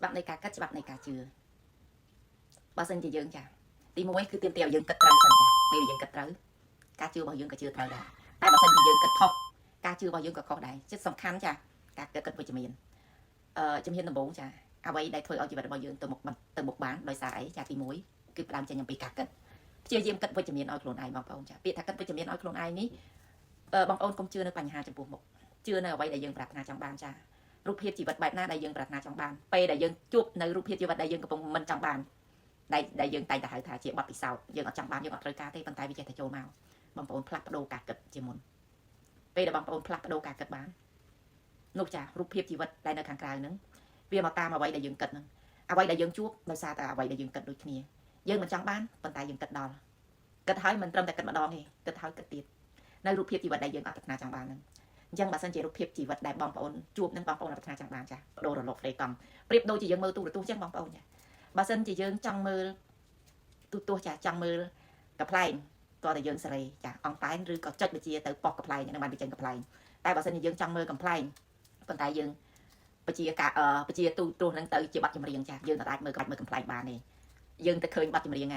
ច្បាប់នៃការគិតច្បាប់នៃការជឿបើសិនជាយើងចាទី1គឺទាមទារឲ្យយើងគិតត្រូវសិនចាពេលយើងគិតត្រូវការជឿរបស់យើងក៏ជឿត្រូវដែរតែបើសិនជាយើងគិតខុសការជឿរបស់យើងក៏ខុសដែរចិត្តសំខាន់ចាការគិតវិជ្ជមានជំហានដំបូងចាអ្វីដែលធ្វើឲ្យជីវិតរបស់យើងទៅមុខបានដោយសារអីចាទី1គឺផ្ដើមចេញអំពីការគិតព្យាយាមគិតវិជ្ជមានឲ្យខ្លួនឯងបងប្អូនចាពាក្យថាគិតវិជ្ជមានឲ្យខ្លួនឯងនេះបងប្អូនកុំជឿនៅបញ្ហាចំពោះមុខជឿនៅអ្វីដែលយើងប្រាថ្នាចង់បានចារូបភាពជីវិតបែបណាដែលយើងប្រាថ្នាចង់បានពេលដែលយើងជួបនៅរូបភាពជីវិតដែលយើងកំពុងមិនចង់បានដែលយើងតែងតែហៅថាជាបទពិសោធន៍យើងអត់ចង់បានយើងអត់ត្រូវការទេប៉ុន្តែវាចេះតែចូលមកបងប្អូនផ្លាស់ប្ដូរការគិតជាមុនពេលដែលបងប្អូនផ្លាស់ប្ដូរការគិតបាននោះចារូបភាពជីវិតដែលនៅខាងក្រៅហ្នឹងវាមកតាមអ្វីដែលយើងគិតហ្នឹងអ្វីដែលយើងជួបដោយសារតែអ្វីដែលយើងគិតដូចគ្នាយើងមិនចង់បានប៉ុន្តែយើងគិតដល់គិតហើយមិនត្រឹមតែគិតម្ដងទេគិតហើយគិតទៀតនៅរូបភាពជីវិតដែលយើងអត់ប្រាថ្នាចង់បានហ្នឹងអញ្ចឹងបើសិនជារូបភាពជីវិតដែលបងប្អូនជួបនឹងបងប្អូនអត់ប្រាថ្នាចង់បានចាបដូររលកផ្លេកង់ប្រៀបដូចជាយើងមើលទូរទស្សន៍អញ្ចឹងបងប្អូនចាបើសិនជាយើងចង់មើលទូរទស្សន៍ចាចង់មើលកំ pl ែងតោះតែយើងសេរីចាអង្តែនឬក៏ចុចបញ្ជាទៅប៉ុកកំ pl ែងនឹងបានបញ្ចេញកំ pl ែងតែបើសិនជាយើងចង់មើលកំ pl ែងប៉ុន្តែយើងបញ្ជាទូរទស្សន៍ហ្នឹងទៅជាប័ណ្ណចម្រៀងចាយើងអាចមើលកំ pl ែងបានទេយើងទៅឃើញប័ណ្ណចម្រៀង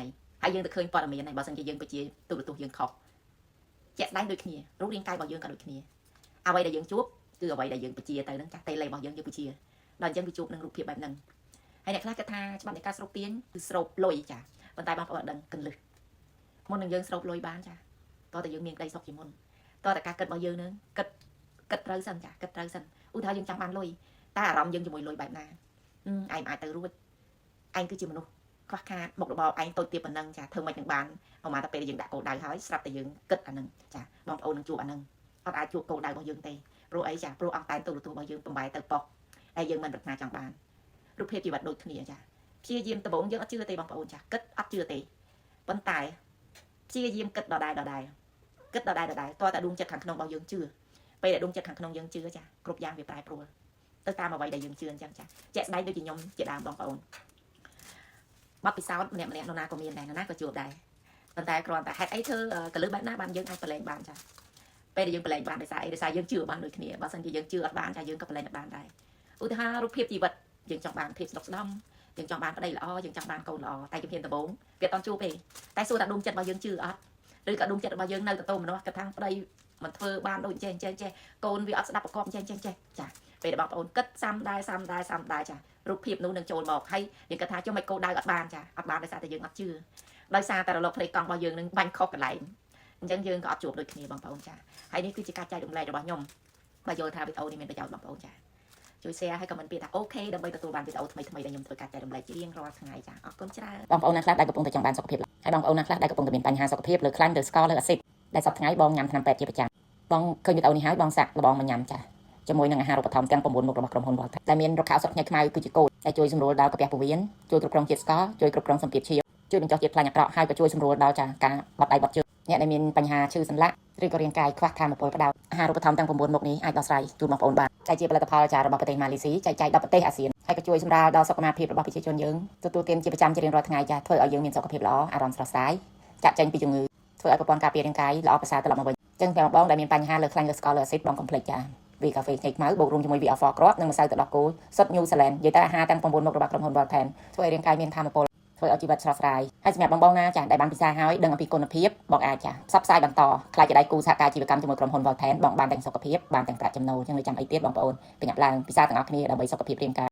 ហើយយើងទៅឃើញព័ត៌មានហើយបើសិនជាយើងបញ្ជាទូរទស្សន៍យើងខុសជាក់ស្ដែងដូចគ្នារូបរាងកាយរបស់យើងក៏ដូចគ្នាអ្វីដែលយើងជួបគឺអ្វីដែលយើងបញ្ជាទៅហ្នឹងចាស់តេឡេរបស់យើងបញ្ជាដល់អញ្ចឹងវាជួបនឹងរូបភាពបែបហ្នឹងហើយអ្នកខ្លះគាត់ថាច្បាប់នៃការស្រូបទាញគឺស្រូបលុយចាប៉ុន្តែបងប្អូនអត់ដឹងកន្លឹះមុននឹងយើងស្រូបលុយបានចាតោះតែយើងមានក្តីសុខជាមុនតោះតែការគិតរបស់យើងនឹងគិតត្រូវសិនចាគិតត្រូវសិនឧទាហរណ៍យើងចង់បានលុយតែអារម្មណ៍យើងជាមួយលុយបែបណាឯងអាចទៅរួចឯងគឺជាមនុស្សខ្វះខាតមុខរបរឯងតូចទាបប៉ុណ្ណឹងចាធ្វើមិននឹងបានប្រហែលតែពេលយើងដាក់គោលដៅហើយស្រាប់តែយើងគិតអាហ្នឹងចាបងប្អូននឹងជួបអាហ្នឹងអត់អាចជួបគោលដៅរបស់យើងទេព្រោះអីចាព្រោះអង្តែនទូរទស្សន៍របស់យើងបំបែទៅប៉ុកហើយយើងមិនប្រាថ្នាចង់បានរូបភាពជីវិតដូចគ្នាចាព្យាយាមដំបូងយើងអត់ជឿទេបងប្អូនចាគិតអត់ជឿទេប៉ុន្តែព្យាយាមគិតដដែលគិតដដែលតើតែដួងចិត្តខាងក្នុងរបស់យើងជឿពេលដែលដួងចិត្តខាងក្នុងយើងជឿចាគ្រប់យ៉ាងវាប្រែប្រួលទៅតាមអ្វីដែលយើងជឿអញ្ចឹងចាជាក់ស្ដែងដូចជាខ្ញុំជាដើមបងប្អូនបទពិសោធន៍ម្នាក់នរណាក៏មានដែរនរណាក៏ជួបដែរប៉ុន្តែគ្រាន់តែហេតុអីធ្វើកលឹះបែបណាបានយើងអាចប្រឡែងបានចាពេលដែលយើងប្រឡែងបានដោយសារអីដោយសារយើងជឿបានដូចគ្នាបើមិនជាយើងជឿអត់បានចាយើងក៏ប្រឡែងអត់បានដែរឧទាហរណ៍រូបភាពជីវិតយើងចង់បានភាពស្ដុកស្ដំយើងចង់បានប្តីល្អយើងចង់បានកូនល្អតែជំហានដំបូងវាអត់ជួបទេតែសួរថាដួងចិត្តរបស់យើងជឿអត់ឬក៏ដួងចិត្តរបស់យើងនៅទៅម្នាស់គាត់ថាប្តីមិនធ្វើបានដូចចេះកូនវាអត់ស្ដាប់ប្រកបចេះចាពេលដែលបងប្អូនគិតសាំដែរចារូបភាពនោះនឹងចូលមកហើយយើងគិតថាចុះមិនគោលដៅអត់បានចាអត់បានដោយសារតែយើងអត់ជឿដោយសារតែរលកផ្លេកកង់របស់យើងនឹងបាញ់ខុសកន្លែងអញ្ចឹងយើងក៏អត់ជួបដូចគ្នាបងប្អូនចាហើយនេះគឺជាការចែករំលែករបស់ខ្ញុំបើយល់ថាវីដេអូនេះមានប្រយោជន៍បងប្អូនចាជួយ share ឲ្យ comment ពាក្យថាអូខេដើម្បីទទួលបានវីដេអូថ្មីៗដែលខ្ញុំធ្វើការចែករំលែកជារៀងរាល់ថ្ងៃចាអរគុណច្រើនបងប្អូនណាខ្លះដែលកំពុងតែចង់បានសុខភាពល្អហើយបងប្អូនណាខ្លះដែលកំពុងតែមានបញ្ហាសុខភាពលើខ្លាញ់លើស្ករលើអាស៊ីតដែលសប្តាហ៍ថ្ងៃបងញ៉ាំថ្នាំពេទ្យជាប្រចាំបងឃើញវីដេអូនេះហើយបងសាក់លបងមកញ៉ាំចាជាមួយនឹងអាហារូបត្ថម្ភទាំង9មុខរបស់ក្រុមហ៊ុន Volta ដែលមានរកខោសុខញ៉ៃខ្មៅគឺជាគោលដែលជួយសម្រួលដល់កាពះពោះវៀនជួយគ្រប់គ្រងជាតិស្ករជួយគ្រប់គ្រងសម្ពាធឈាមជួយបញ្ចុះជាតិខ្លាញ់អាក្រក់ហើយក៏ជួយសម្រួលដល់ចាការបត់ដៃបត់ជើងអ្នកដែលមានបញ្ហាឈឺសន្លាក់ឬក៏រាងកាយខ្វះថាមពលផ្ដោតអាហារូបត្ថម្ភទាំង9មុខនេះអាចដោះស្រាយជូនបងប្អូនបានចែកជាផលិតផលចារបស់ប្រទេសម៉ាឡេស៊ីចែកចាយដល់ប្រទេសអាស៊ានហើយក៏ជួយសម្រាលដល់សុខភាពរបស់ប្រជាជនយើងទទួលទានជាប្រចាំជារៀងរាល់ថ្ងៃចាធ្វើឲ្យយើងមានសុខភាពល្អអារម្មណ៍ស្រស់ស្រាយចាក់ចេញពីជំងឺធ្វើឲ្យប្រព័ន្ធការពាររាងកាយល្អប្រសើរត្រឡប់មកវិញចឹងទាំងបងដែលមានបញ្ហាលើខ្លាញ់លើស្ករលើអាស៊ីតបងកុំភ្លេចចាវីកាហ្វេញ៉ៃខ្មៅបូករួមជាមួយ VR4 គ្រាប់និងម្សៅទឹកដោះគោសុទ្ធ New Zealand និយាយទៅអាហារទាំង9មុខរបស់ក្រុមហ៊ុន Volta ធ្វើឲ្យរាងកាយមានថាមពលធ្វើឲ្យជីវិតស្រស់ស្រាយហើយសម្រាប់បងណាចាដែលបានពិសាហើយដឹងអំពីគុណភាពបងអាចចាផ្សព្វផ្សាយបន្តខ្លាចជាដៃគូសហការអាជីវកម្មជាមួយក្រុមហ៊ុន Volta បងបានទាំងសុខភាពបានទាំងប្រាក់ចំណូលចឹងនៅចាំអីទៀតបងប្អូនប្រញាប់ឡើងពិសាទាំងអស់គ្នាដើម្បីសុខភាពរាងកាយ